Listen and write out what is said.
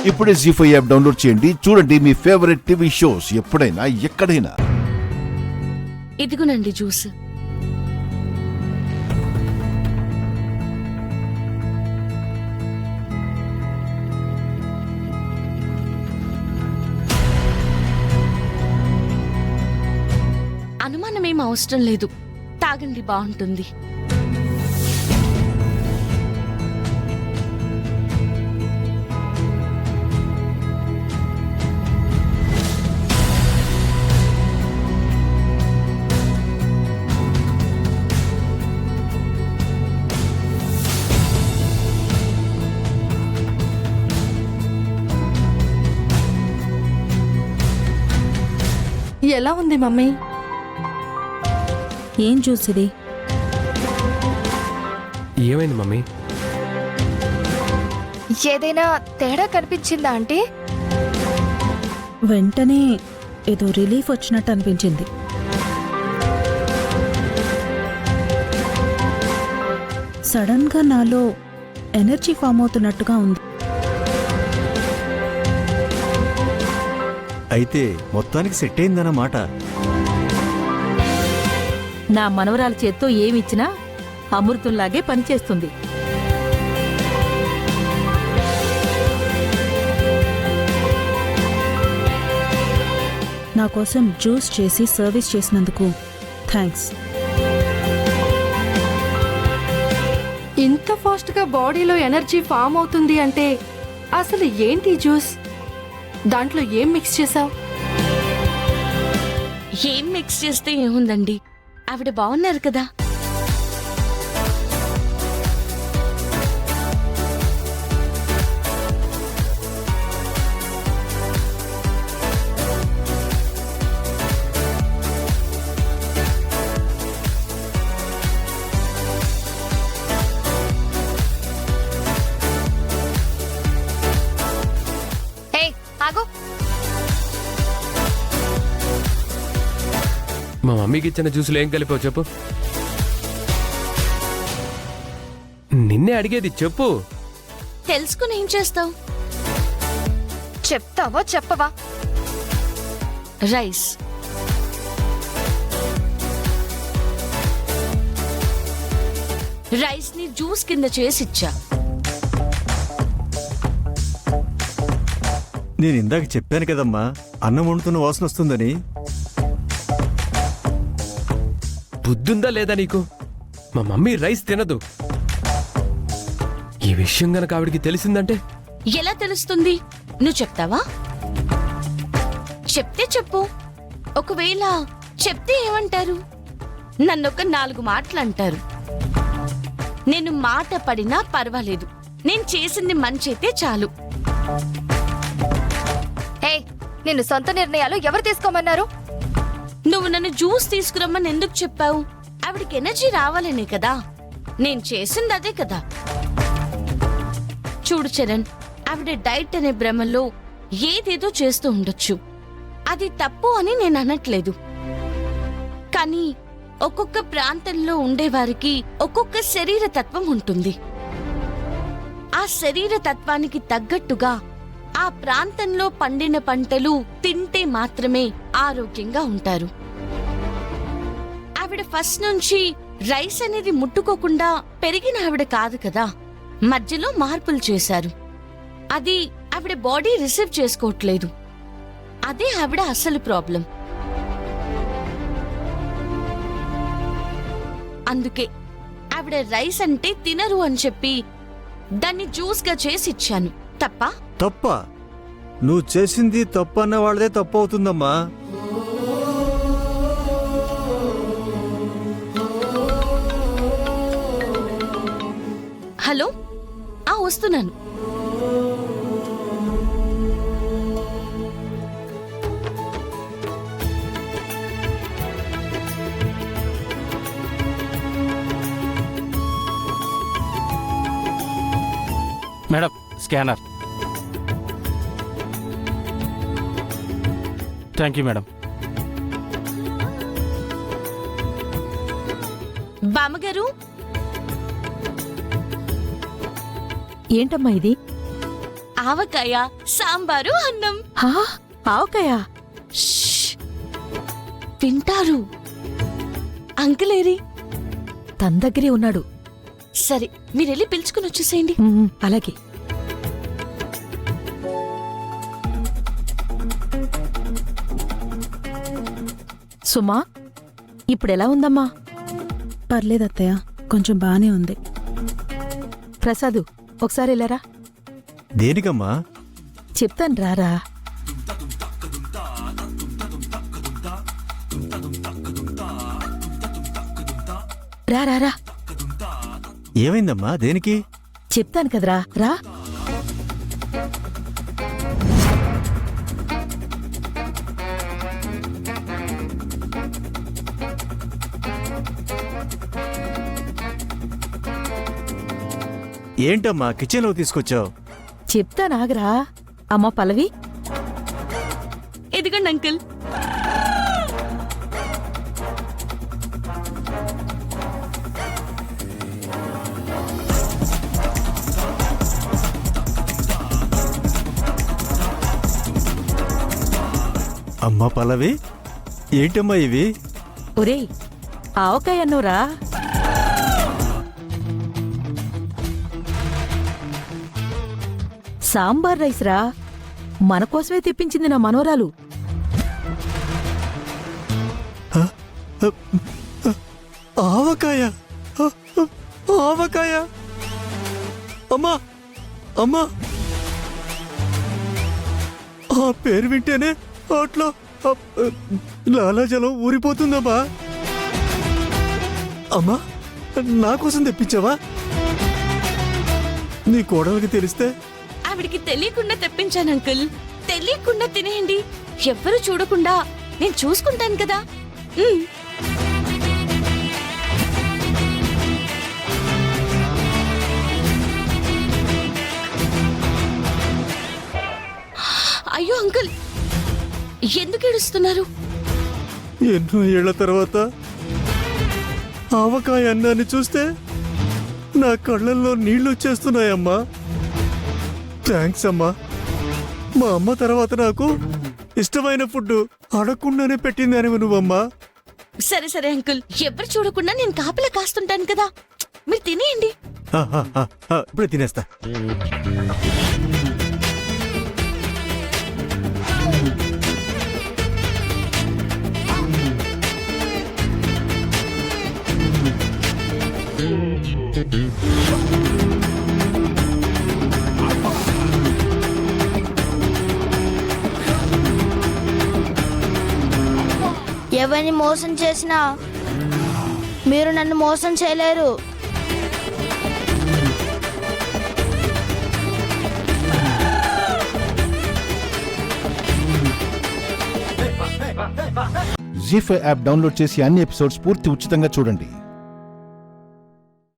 ఇప్పుడే జీ5 app download చేయండి. చూడండి మీ ఫేవరెట్ టీవీ షోస్ ఎప్పుడైనా ఎక్కడైనా. ఇదిగోనండి జ్యూస్. అనుమానమేం అవసరం లేదు, తాగండి, బాగుంటుంది. ఎలా ఉంది మమ్మీ? ఏం జ్యూస్ ఇది? ఏమైంది మమ్మీ? ఏదైనా తేడా కనిపించిందా అంటే? వెంటనే ఏదో రిలీఫ్ వచ్చినట్టు అనిపించింది. సడన్ గా నాలో ఎనర్జీ ఫామ్ అవుతున్నట్టుగా ఉంది. అయితే మొత్తానికి సెట్ అయిందన్నమాట. నా మనవరాల చేత్తో ఏమిచ్చినా అమృతంలాగే పనిచేస్తుంది. నా కోసం జ్యూస్ చేసి సర్వీస్ చేసినందుకు థ్యాంక్స్. ఇంత ఫాస్ట్ గా బాడీలో ఎనర్జీ ఫామ్ అవుతుంది అంటే అసలు ఏంటి జ్యూస్? దాంట్లో ఏం మిక్స్ చేసావు? ఏం మిక్స్ చేస్తే ఏముందండి, ఆవిడ బాగున్నారు కదా. మా మమ్మీకి ఇచ్చిన జ్యూసులు ఏం కలిపావు చెప్పు. నిన్నే అడిగేది, చెప్పు. తెలుసుకుని ఏం చేస్తావు? చెప్తావా చెప్పవా? రైస్. రైస్ ని జ్యూస్ కింద చేసి ఇచ్చా. నేను ఇందాక చెప్పాను కదమ్మా, అన్నం వండుతున్న వాసన వస్తుందని. బుద్ధుందా లేదా నీకు? మా మమ్మీ రైస్ తినదు. ఈ విషయం గనక ఆవిడికి తెలిసిందంటే? ఎలా తెలుస్తుంది? నువ్వు చెప్తావా? చెప్తే చెప్పు. ఒకవేళ చెప్తే ఏమంటారు? నన్నొక 4 మాటలు అంటారు. నేను మాట పడినా పర్వాలేదు, నేను చేసింది మంచి అయితే చాలు. నిన్ను సొంత నిర్ణయాలు ఎవరు తీసుకోమన్నారు? నువ్వు నన్ను జ్యూస్ తీసుకురమ్మని ఎందుకు చెప్పావు? ఆవిడికి ఎనర్జీ రావాలనే కదా. నేను చేసింది అదే కదా. చూడు చరణ్, ఆవిడ డైట్ అనే భ్రమలో ఏదేదో చేస్తూ ఉండొచ్చు. అది తప్పు అని నేను అనట్లేదు. కానీ ఒక్కొక్క ప్రాంతంలో ఉండేవారికి ఒక్కొక్క శరీర తత్వం ఉంటుంది. ఆ శరీర తత్వానికి తగ్గట్టుగా ఆ ప్రాంతంలో పండిన పంటలు తింటే మాత్రమే ఆరోగ్యంగా ఉంటారు. ఆవిడ ఫస్ట్ నుంచి రైస్ అనేది ముట్టుకోకుండా పెరిగిన ఆవిడ కాదు కదా. మధ్యలో మార్పులు చేశారు. అది ఆవిడ బాడీ రిసీవ్ చేసుకోవట్లేదు. అదే ఆవిడ అసలు ప్రాబ్లం. అందుకే ఆవిడ రైస్ అంటే తినరు అని చెప్పి దాన్ని జ్యూస్ గా చేసి ఇచ్చాను. తప్పా? తప్ప? నువ్వు చేసింది తప్పు అన్న వాళ్ళదే తప్పు అవుతుందమ్మా. హలో, వస్తున్నాను. Madam, scanner. Thank you madam. బామ్మగారు, ఏంటమ్మా ఇది? ఆవకాయ, సాంబారు, అన్నం. హా, ఆవకాయ. శ్ష్! వింటారు. అంకుల్ ఏరి? తన దగ్గరే ఉన్నాడు. సరే, మీరెళ్ళి పిలుచుకుని వచ్చేసేయండి. అలాగే. సుమా, ఇప్పుడెలా ఉందమ్మా? పర్లేదు అత్తయ్య, కొంచెం బానే ఉంది. ప్రసాదు, ఒకసారి వెళ్ళరా. దేనికమ్మా? చెప్తాను రారా. రా రా రా. ఏమైందమ్మా? దేనికి? చెప్తాను కదరా, రా. ఏంటమ్మా కిచెన్లో తీసుకొచ్చావు? చెప్తాను ఆగరా. అమ్మా పల్లవి, ఇదిగోండి అంకుల్. అమ్మా పల్లవి, ఏంటమ్మా ఇవి? ఒరేయ్, ఆవకాయ అన్నోరా. సాంబార్ రైస్ రా. మన కోసమే తెప్పించింది నా మనోరాలు. ఆవకాయ! ఆవకాయ! అమ్మా, అమ్మా, ఆ పేరు వింటేనే అట్లా లాలాజలం ఊరిపోతుందమ్మా. అమ్మా, నా కోసం తెప్పించావా? నీ కోడలికి తెలిస్తే? ఆవిడికి తెలియకుండా తెప్పించాను అంకుల్. తెలియకుండా తినేయండి. ఎవ్వరూ చూడకుండా నేను చూసుకుంటాను కదా. అయ్యో అంకుల్, ఎందుకు ఏడుస్తున్నారు? ఎన్నో ఏళ్ల తర్వాత ఆవకాయ అన్నాన్ని చూస్తే నా కళ్ళల్లో నీళ్లు వచ్చేస్తున్నాయమ్మా. థ్యాంక్స్ అమ్మా. మా అమ్మ తర్వాత నాకు ఇష్టమైన ఫుడ్ అడగకుండానే పెట్టింది అని నువ్వమ్మా. సరే సరే అంకుల్, ఎవరు చూడకుండా నేను కాపలా కాస్తుంటాను కదా. మీరు తినేయండి. ఇప్పుడే తినేస్తా. ఎవరిని మోసం చేసినా మీరు నన్ను మోసం చేయలేరు. జీ5 యాప్ డౌన్లోడ్ చేసి అన్ని ఎపిసోడ్స్ పూర్తి ఉచితంగా చూడండి.